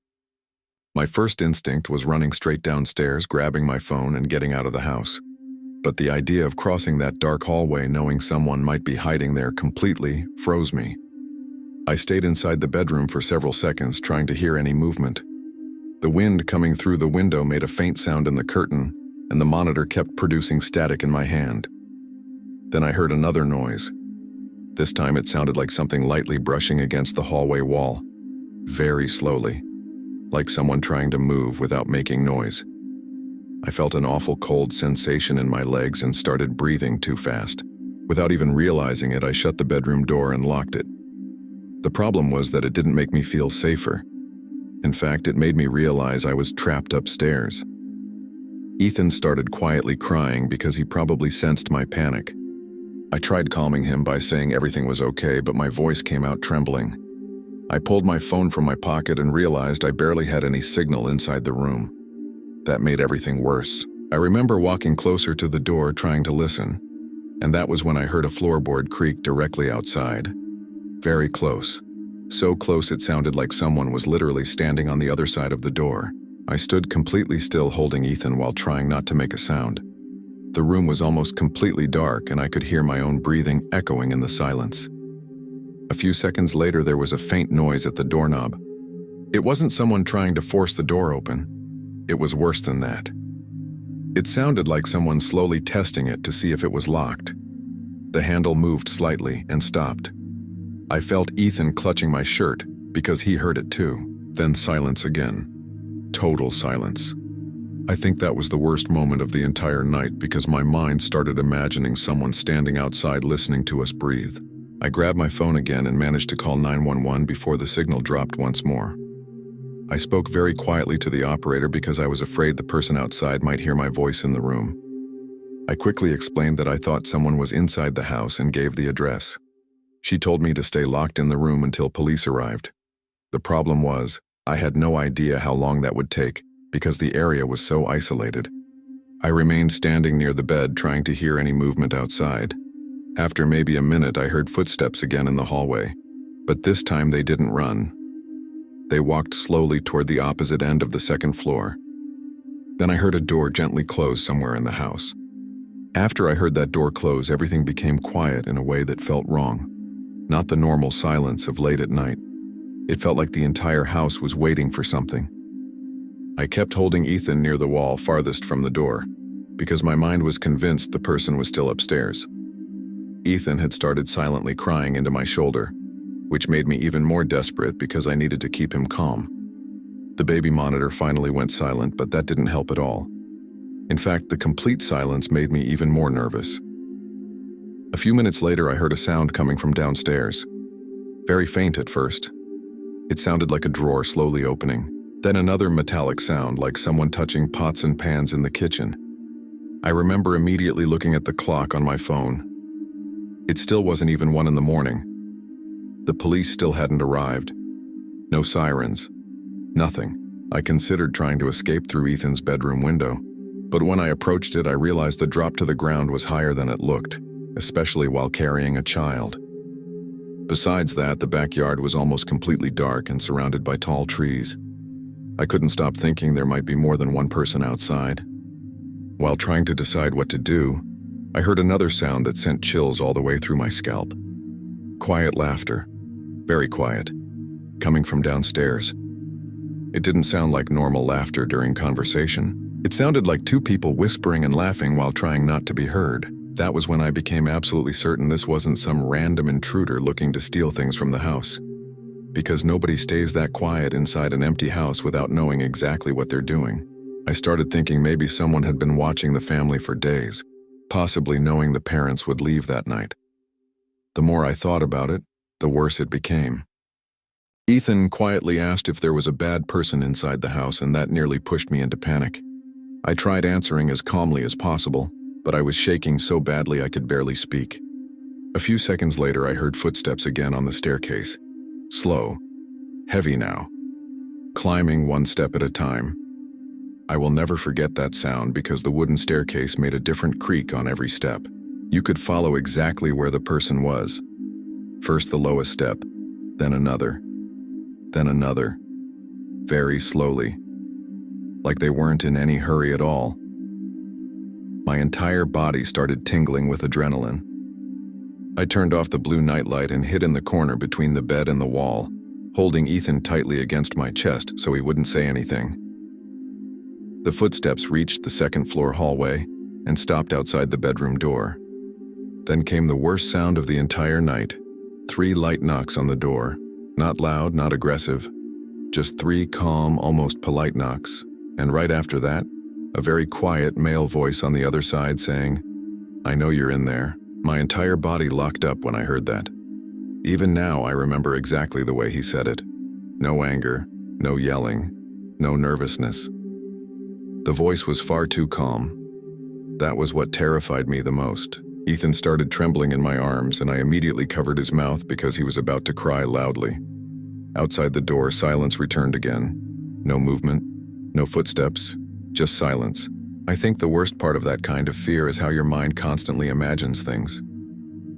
My first instinct was running straight downstairs, grabbing my phone and getting out of the house. But the idea of crossing that dark hallway knowing someone might be hiding there completely froze me. I stayed inside the bedroom for several seconds, trying to hear any movement. The wind coming through the window made a faint sound in the curtain, and the monitor kept producing static in my hand. Then I heard another noise. This time it sounded like something lightly brushing against the hallway wall, very slowly, like someone trying to move without making noise. I felt an awful cold sensation in my legs and started breathing too fast. Without even realizing it, I shut the bedroom door and locked it. The problem was that it didn't make me feel safer. In fact, it made me realize I was trapped upstairs. Ethan started quietly crying because he probably sensed my panic. I tried calming him by saying everything was okay, but my voice came out trembling. I pulled my phone from my pocket and realized I barely had any signal inside the room. That made everything worse. I remember walking closer to the door trying to listen, and that was when I heard a floorboard creak directly outside. Very close. So close it sounded like someone was literally standing on the other side of the door. I stood completely still holding Ethan while trying not to make a sound. The room was almost completely dark and I could hear my own breathing echoing in the silence. A few seconds later there was a faint noise at the doorknob. It wasn't someone trying to force the door open. It was worse than that. It sounded like someone slowly testing it to see if it was locked. The handle moved slightly and stopped. I felt Ethan clutching my shirt because he heard it too. Then silence again. Total silence. I think that was the worst moment of the entire night because my mind started imagining someone standing outside listening to us breathe. I grabbed my phone again and managed to call 911 before the signal dropped once more. I spoke very quietly to the operator because I was afraid the person outside might hear my voice in the room. I quickly explained that I thought someone was inside the house and gave the address. She told me to stay locked in the room until police arrived. The problem was, I had no idea how long that would take because the area was so isolated. I remained standing near the bed trying to hear any movement outside. After maybe a minute, I heard footsteps again in the hallway, but this time they didn't run. They walked slowly toward the opposite end of the second floor. Then I heard a door gently close somewhere in the house. After I heard that door close, everything became quiet in a way that felt wrong. Not the normal silence of late at night. It felt like the entire house was waiting for something. I kept holding Ethan near the wall farthest from the door, because my mind was convinced the person was still upstairs. Ethan had started silently crying into my shoulder, which made me even more desperate because I needed to keep him calm. The baby monitor finally went silent, but that didn't help at all. In fact, the complete silence made me even more nervous. A few minutes later, I heard a sound coming from downstairs. Very faint at first. It sounded like a drawer slowly opening. Then another metallic sound like someone touching pots and pans in the kitchen. I remember immediately looking at the clock on my phone. It still wasn't even 1 a.m. The police still hadn't arrived. No sirens. Nothing. I considered trying to escape through Ethan's bedroom window, but when I approached it, I realized the drop to the ground was higher than it looked, especially while carrying a child. Besides that, the backyard was almost completely dark and surrounded by tall trees. I couldn't stop thinking there might be more than one person outside. While trying to decide what to do, I heard another sound that sent chills all the way through my scalp. Quiet laughter. Very quiet. Coming from downstairs. It didn't sound like normal laughter during conversation. It sounded like two people whispering and laughing while trying not to be heard. That was when I became absolutely certain this wasn't some random intruder looking to steal things from the house. Because nobody stays that quiet inside an empty house without knowing exactly what they're doing. I started thinking maybe someone had been watching the family for days, possibly knowing the parents would leave that night. The more I thought about it, the worse it became. Ethan quietly asked if there was a bad person inside the house, and that nearly pushed me into panic. I tried answering as calmly as possible, but I was shaking so badly I could barely speak. A few seconds later, I heard footsteps again on the staircase. Slow, heavy now, climbing one step at a time. I will never forget that sound because the wooden staircase made a different creak on every step. You could follow exactly where the person was. First the lowest step, then another, very slowly, like they weren't in any hurry at all. My entire body started tingling with adrenaline. I turned off the blue nightlight and hid in the corner between the bed and the wall, holding Ethan tightly against my chest so he wouldn't say anything. The footsteps reached the second-floor hallway and stopped outside the bedroom door. Then came the worst sound of the entire night. 3 light knocks on the door. Not loud, not aggressive. Just 3 calm, almost polite knocks. And right after that, a very quiet male voice on the other side saying, "I know you're in there." My entire body locked up when I heard that. Even now, I remember exactly the way he said it. No anger, no yelling, no nervousness. The voice was far too calm. That was what terrified me the most. Ethan started trembling in my arms, and I immediately covered his mouth because he was about to cry loudly. Outside the door, silence returned again. No movement, no footsteps, just silence. I think the worst part of that kind of fear is how your mind constantly imagines things.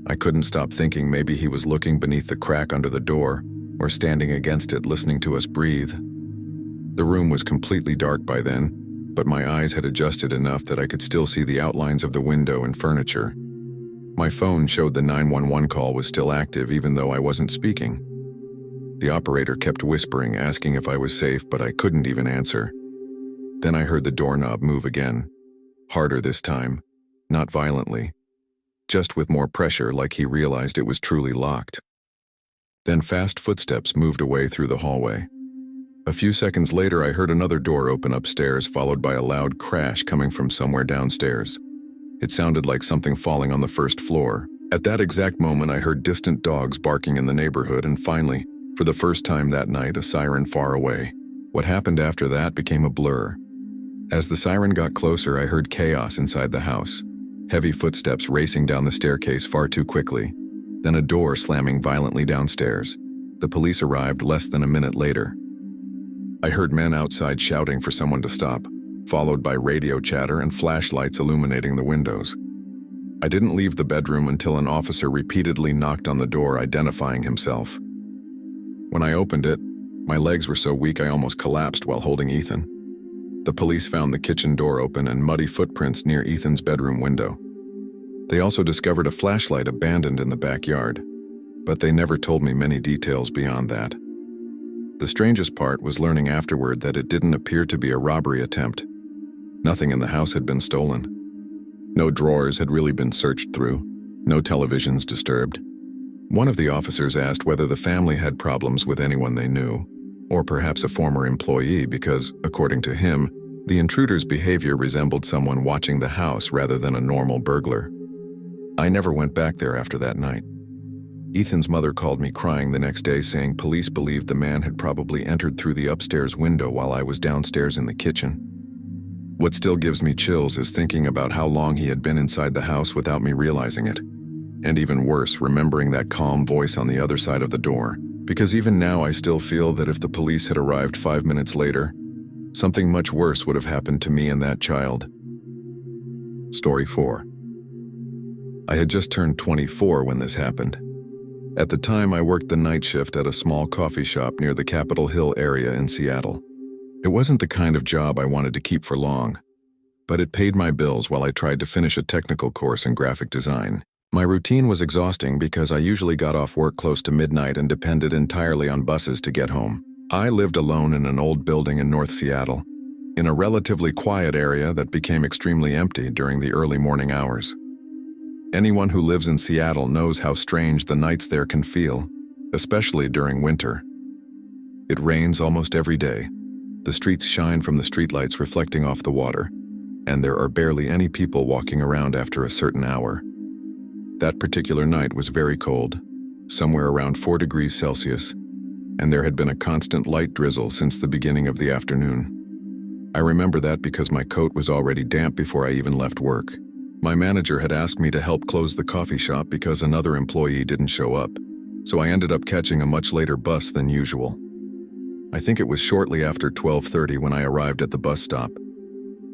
I couldn't stop thinking maybe he was looking beneath the crack under the door, or standing against it listening to us breathe. The room was completely dark by then, but my eyes had adjusted enough that I could still see the outlines of the window and furniture. My phone showed the 911 call was still active even though I wasn't speaking. The operator kept whispering, asking if I was safe, but I couldn't even answer. Then I heard the doorknob move again. Harder this time, not violently. Just with more pressure, like he realized it was truly locked. Then fast footsteps moved away through the hallway. A few seconds later, I heard another door open upstairs, followed by a loud crash coming from somewhere downstairs. It sounded like something falling on the first floor. At that exact moment, I heard distant dogs barking in the neighborhood, and finally, for the first time that night, a siren far away. What happened after that became a blur. As the siren got closer, I heard chaos inside the house. Heavy footsteps racing down the staircase far too quickly. Then a door slamming violently downstairs. The police arrived less than a minute later. I heard men outside shouting for someone to stop, followed by radio chatter and flashlights illuminating the windows. I didn't leave the bedroom until an officer repeatedly knocked on the door, identifying himself. When I opened it, my legs were so weak I almost collapsed while holding Ethan. The police found the kitchen door open and muddy footprints near Ethan's bedroom window. They also discovered a flashlight abandoned in the backyard, but they never told me many details beyond that. The strangest part was learning afterward that it didn't appear to be a robbery attempt. Nothing in the house had been stolen. No drawers had really been searched through. No televisions disturbed. One of the officers asked whether the family had problems with anyone they knew, or perhaps a former employee because, according to him, the intruder's behavior resembled someone watching the house rather than a normal burglar. I never went back there after that night. Ethan's mother called me crying the next day, saying police believed the man had probably entered through the upstairs window while I was downstairs in the kitchen. What still gives me chills is thinking about how long he had been inside the house without me realizing it. And even worse, remembering that calm voice on the other side of the door. Because even now I still feel that if the police had arrived 5 minutes later, something much worse would have happened to me and that child. Story 4. I had just turned 24 when this happened. At the time, I worked the night shift at a small coffee shop near the Capitol Hill area in Seattle. It wasn't the kind of job I wanted to keep for long, but it paid my bills while I tried to finish a technical course in graphic design. My routine was exhausting because I usually got off work close to midnight and depended entirely on buses to get home. I lived alone in an old building in North Seattle, in a relatively quiet area that became extremely empty during the early morning hours. Anyone who lives in Seattle knows how strange the nights there can feel, especially during winter. It rains almost every day. The streets shine from the streetlights reflecting off the water, and there are barely any people walking around after a certain hour. That particular night was very cold, somewhere around 4 degrees Celsius, and there had been a constant light drizzle since the beginning of the afternoon. I remember that because my coat was already damp before I even left work. My manager had asked me to help close the coffee shop because another employee didn't show up, so I ended up catching a much later bus than usual. I think it was shortly after 12:30 when I arrived at the bus stop.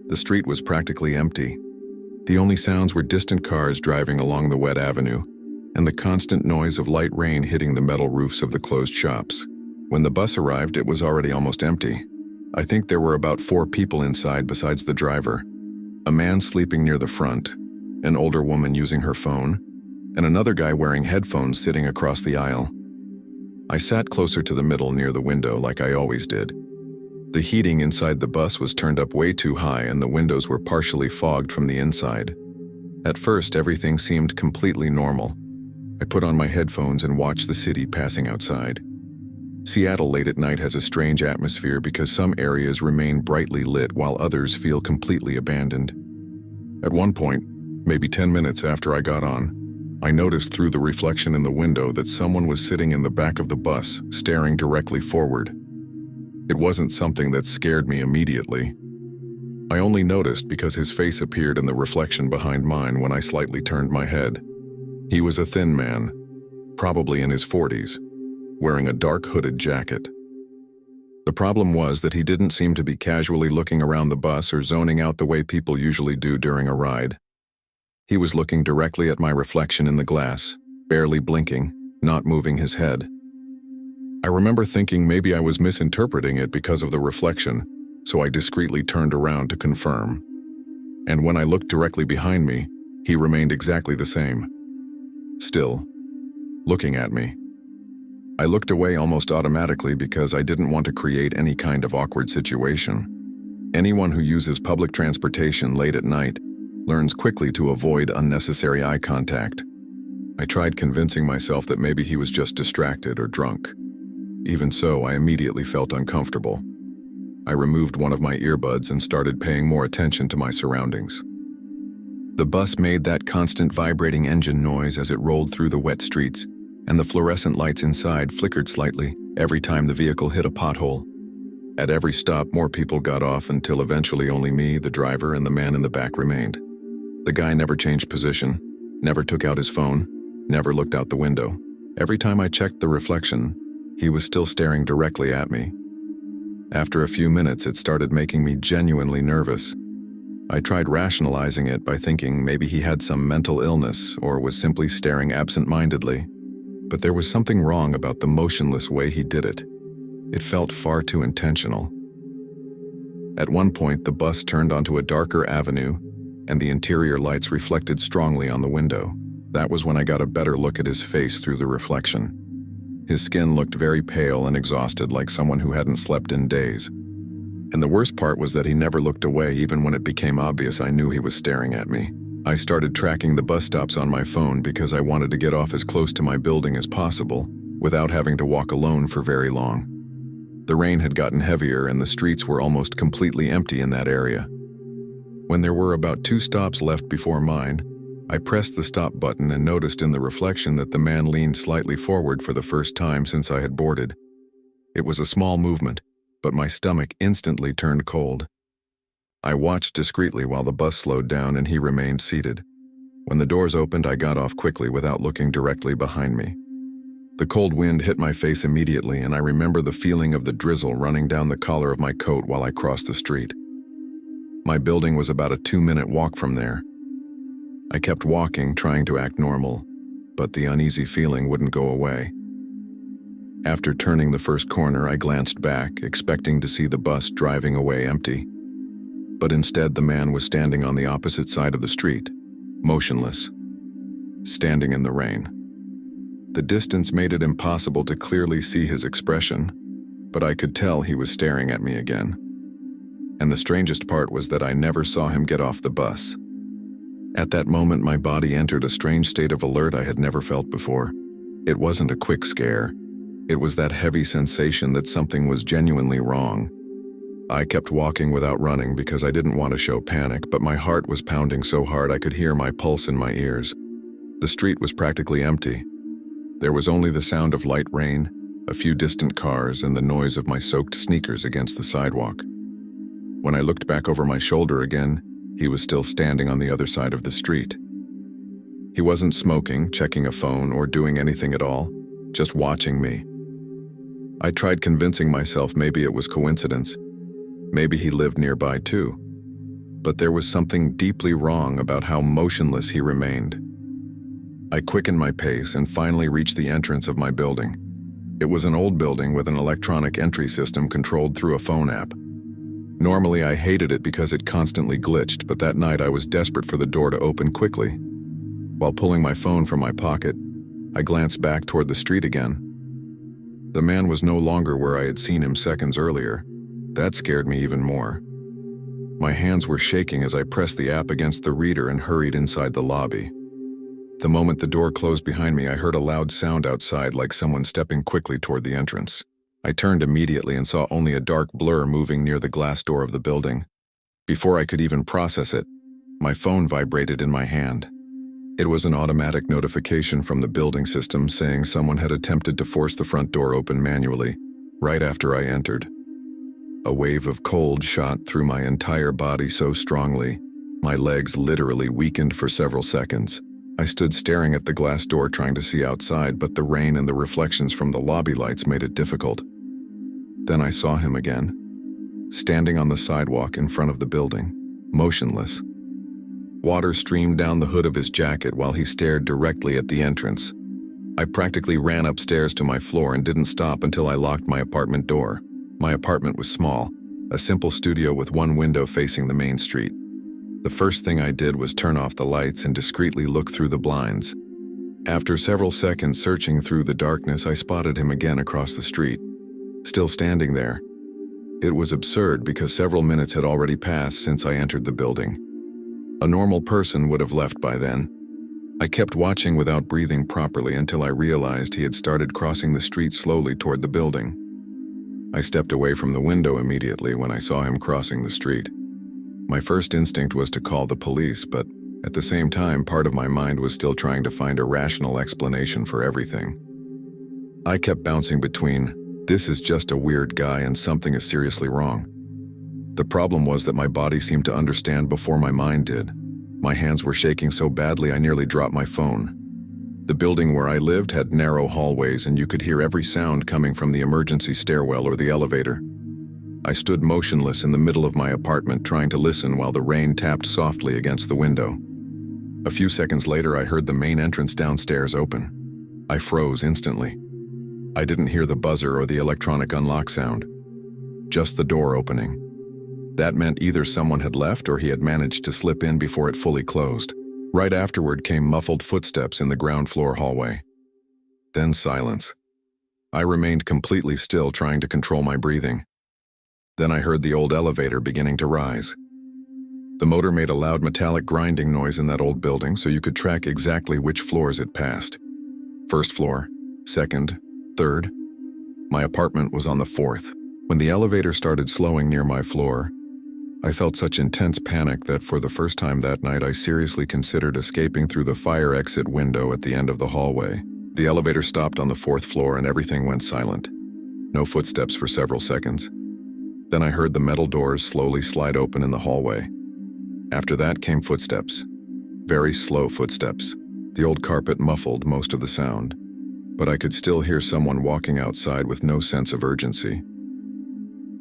The street was practically empty. The only sounds were distant cars driving along the wet avenue and the constant noise of light rain hitting the metal roofs of the closed shops. When the bus arrived, it was already almost empty. I think there were about 4 people inside besides the driver. A man sleeping near the front, an older woman using her phone, and another guy wearing headphones sitting across the aisle. I sat closer to the middle near the window like I always did. The heating inside the bus was turned up way too high and the windows were partially fogged from the inside. At first, everything seemed completely normal. I put on my headphones and watched the city passing outside. Seattle late at night has a strange atmosphere because some areas remain brightly lit while others feel completely abandoned. At one point, maybe 10 minutes after I got on, I noticed through the reflection in the window that someone was sitting in the back of the bus, staring directly forward. It wasn't something that scared me immediately. I only noticed because his face appeared in the reflection behind mine when I slightly turned my head. He was a thin man, probably in his 40s, wearing a dark hooded jacket. The problem was that he didn't seem to be casually looking around the bus or zoning out the way people usually do during a ride. He was looking directly at my reflection in the glass, barely blinking, not moving his head. I remember thinking maybe I was misinterpreting it because of the reflection, so I discreetly turned around to confirm. And when I looked directly behind me, he remained exactly the same. Still, looking at me. I looked away almost automatically because I didn't want to create any kind of awkward situation. Anyone who uses public transportation late at night learns quickly to avoid unnecessary eye contact. I tried convincing myself that maybe he was just distracted or drunk. Even so, I immediately felt uncomfortable. I removed one of my earbuds and started paying more attention to my surroundings. The bus made that constant vibrating engine noise as it rolled through the wet streets, and the fluorescent lights inside flickered slightly every time the vehicle hit a pothole. At every stop, more people got off until eventually only me, the driver, and the man in the back remained. The guy never changed position, never took out his phone, never looked out the window. Every time I checked the reflection, he was still staring directly at me. After a few minutes, it started making me genuinely nervous. I tried rationalizing it by thinking maybe he had some mental illness or was simply staring absent-mindedly. But there was something wrong about the motionless way he did it. It felt far too intentional. At one point, the bus turned onto a darker avenue, and the interior lights reflected strongly on the window. That was when I got a better look at his face through the reflection. His skin looked very pale and exhausted, like someone who hadn't slept in days. And the worst part was that he never looked away even when it became obvious I knew he was staring at me. I started tracking the bus stops on my phone because I wanted to get off as close to my building as possible without having to walk alone for very long. The rain had gotten heavier and the streets were almost completely empty in that area. When there were about 2 stops left before mine, I pressed the stop button and noticed in the reflection that the man leaned slightly forward for the first time since I had boarded. It was a small movement, but my stomach instantly turned cold. I watched discreetly while the bus slowed down and he remained seated. When the doors opened, I got off quickly without looking directly behind me. The cold wind hit my face immediately, and I remember the feeling of the drizzle running down the collar of my coat while I crossed the street. My building was about a 2-minute walk from there. I kept walking, trying to act normal, but the uneasy feeling wouldn't go away. After turning the first corner, I glanced back, expecting to see the bus driving away empty. But instead, the man was standing on the opposite side of the street, motionless, standing in the rain. The distance made it impossible to clearly see his expression, but I could tell he was staring at me again. And the strangest part was that I never saw him get off the bus. At that moment, my body entered a strange state of alert I had never felt before. It wasn't a quick scare. It was that heavy sensation that something was genuinely wrong. I kept walking without running because I didn't want to show panic, but my heart was pounding so hard I could hear my pulse in my ears. The street was practically empty. There was only the sound of light rain, a few distant cars, and the noise of my soaked sneakers against the sidewalk. When I looked back over my shoulder again, he was still standing on the other side of the street. He wasn't smoking, checking a phone, or doing anything at all, just watching me. I tried convincing myself maybe it was coincidence. Maybe he lived nearby too. But there was something deeply wrong about how motionless he remained. I quickened my pace and finally reached the entrance of my building. It was an old building with an electronic entry system controlled through a phone app. Normally I hated it because it constantly glitched, but that night I was desperate for the door to open quickly. While pulling my phone from my pocket, I glanced back toward the street again. The man was no longer where I had seen him seconds earlier. That scared me even more. My hands were shaking as I pressed the app against the reader and hurried inside the lobby. The moment the door closed behind me, I heard a loud sound outside, like someone stepping quickly toward the entrance. I turned immediately and saw only a dark blur moving near the glass door of the building. Before I could even process it, my phone vibrated in my hand. It was an automatic notification from the building system saying someone had attempted to force the front door open manually, right after I entered. A wave of cold shot through my entire body so strongly, my legs literally weakened for several seconds. I stood staring at the glass door trying to see outside, but the rain and the reflections from the lobby lights made it difficult. Then I saw him again, standing on the sidewalk in front of the building, motionless. Water streamed down the hood of his jacket while he stared directly at the entrance. I practically ran upstairs to my floor and didn't stop until I locked my apartment door. My apartment was small, a simple studio with one window facing the main street. The first thing I did was turn off the lights and discreetly look through the blinds. After several seconds searching through the darkness, I spotted him again across the street, still standing there. It was absurd because several minutes had already passed since I entered the building. A normal person would have left by then. I kept watching without breathing properly until I realized he had started crossing the street slowly toward the building. I stepped away from the window immediately when I saw him crossing the street. My first instinct was to call the police, but at the same time, part of my mind was still trying to find a rational explanation for everything. I kept bouncing between, this is just a weird guy and something is seriously wrong. The problem was that my body seemed to understand before my mind did. My hands were shaking so badly I nearly dropped my phone. The building where I lived had narrow hallways, and you could hear every sound coming from the emergency stairwell or the elevator. I stood motionless in the middle of my apartment trying to listen while the rain tapped softly against the window. A few seconds later, I heard the main entrance downstairs open. I froze instantly. I didn't hear the buzzer or the electronic unlock sound, just the door opening. That meant either someone had left or he had managed to slip in before it fully closed. Right afterward came muffled footsteps in the ground floor hallway. Then silence. I remained completely still, trying to control my breathing. Then I heard the old elevator beginning to rise. The motor made a loud metallic grinding noise in that old building, so you could track exactly which floors it passed. First floor, second, third. My apartment was on the fourth. When the elevator started slowing near my floor, I felt such intense panic that for the first time that night I seriously considered escaping through the fire exit window at the end of the hallway. The elevator stopped on the fourth floor and everything went silent. No footsteps for several seconds. Then I heard the metal doors slowly slide open in the hallway. After that came footsteps. Very slow footsteps. The old carpet muffled most of the sound, but I could still hear someone walking outside with no sense of urgency.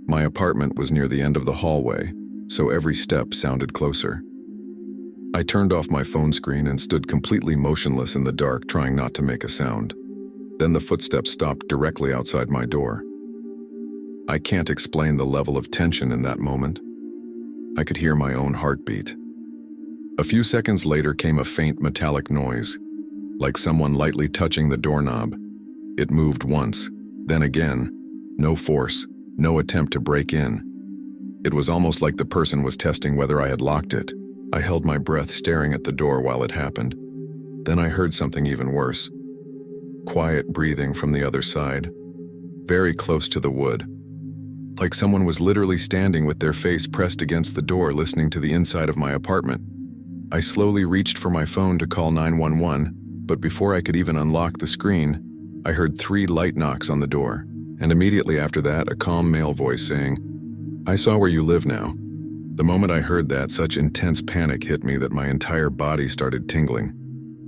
My apartment was near the end of the hallway, so every step sounded closer. I turned off my phone screen and stood completely motionless in the dark, trying not to make a sound. Then the footsteps stopped directly outside my door. I can't explain the level of tension in that moment. I could hear my own heartbeat. A few seconds later came a faint metallic noise, like someone lightly touching the doorknob. It moved once, then again. No force, no attempt to break in. It was almost like the person was testing whether I had locked it. I held my breath staring at the door while it happened. Then I heard something even worse. Quiet breathing from the other side, very close to the wood. Like someone was literally standing with their face pressed against the door listening to the inside of my apartment. I slowly reached for my phone to call 911, but before I could even unlock the screen, I heard 3 light knocks on the door, and immediately after that, a calm male voice saying, "I saw where you live now." The moment I heard that, such intense panic hit me that my entire body started tingling.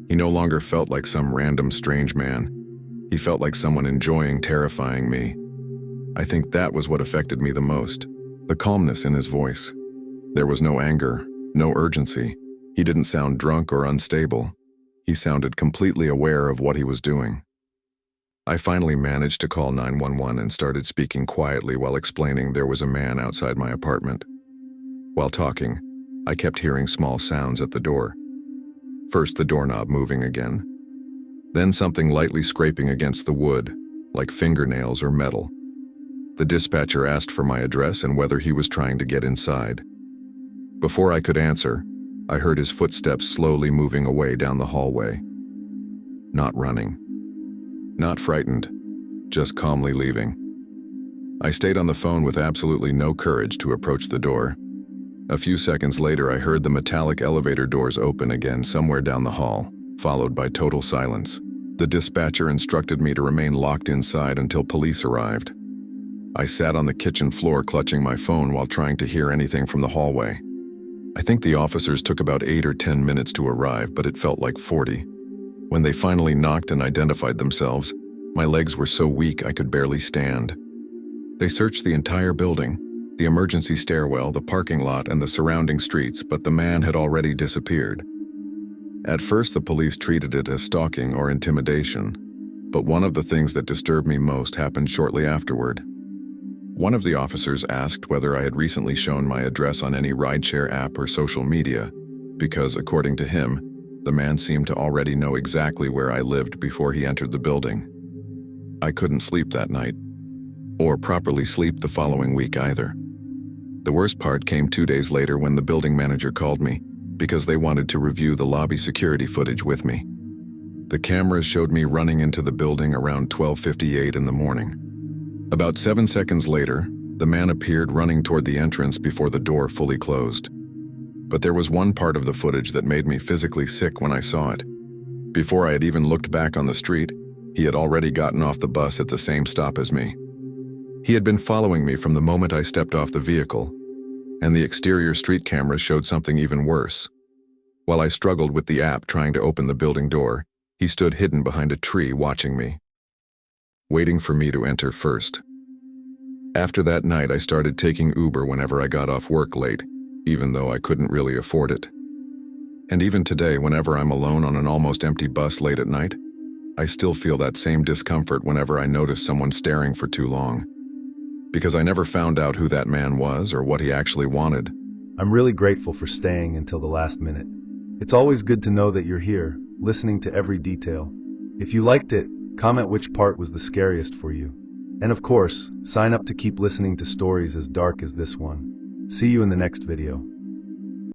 He no longer felt like some random strange man. He felt like someone enjoying terrifying me. I think that was what affected me the most, the calmness in his voice. There was no anger, no urgency. He didn't sound drunk or unstable. He sounded completely aware of what he was doing. I finally managed to call 911 and started speaking quietly while explaining there was a man outside my apartment. While talking, I kept hearing small sounds at the door. First the doorknob moving again, then something lightly scraping against the wood, like fingernails or metal. The dispatcher asked for my address and whether he was trying to get inside. Before I could answer, I heard his footsteps slowly moving away down the hallway. Not running. Not frightened, just calmly leaving. I stayed on the phone with absolutely no courage to approach the door. A few seconds later, I heard the metallic elevator doors open again somewhere down the hall, followed by total silence. The dispatcher instructed me to remain locked inside until police arrived. I sat on the kitchen floor clutching my phone while trying to hear anything from the hallway. I think the officers took about 8 or 10 minutes to arrive, but it felt like 40. When they finally knocked and identified themselves, my legs were so weak I could barely stand. They searched the entire building, the emergency stairwell, the parking lot, and the surrounding streets, but the man had already disappeared. At first, the police treated it as stalking or intimidation, but one of the things that disturbed me most happened shortly afterward. One of the officers asked whether I had recently shown my address on any rideshare app or social media, because, according to him, the man seemed to already know exactly where I lived before he entered the building. I couldn't sleep that night, or properly sleep the following week either. The worst part came 2 days later when the building manager called me because they wanted to review the lobby security footage with me. The cameras showed me running into the building around 12:58 in the morning. About 7 seconds later, the man appeared running toward the entrance before the door fully closed. But there was one part of the footage that made me physically sick when I saw it. Before I had even looked back on the street, he had already gotten off the bus at the same stop as me. He had been following me from the moment I stepped off the vehicle, and the exterior street cameras showed something even worse. While I struggled with the app trying to open the building door, he stood hidden behind a tree watching me, waiting for me to enter first. After that night, I started taking Uber whenever I got off work late, even though I couldn't really afford it. And even today, whenever I'm alone on an almost empty bus late at night, I still feel that same discomfort whenever I notice someone staring for too long. Because I never found out who that man was or what he actually wanted. I'm really grateful for staying until the last minute. It's always good to know that you're here, listening to every detail. If you liked it, comment which part was the scariest for you. And of course, sign up to keep listening to stories as dark as this one. See you in the next video.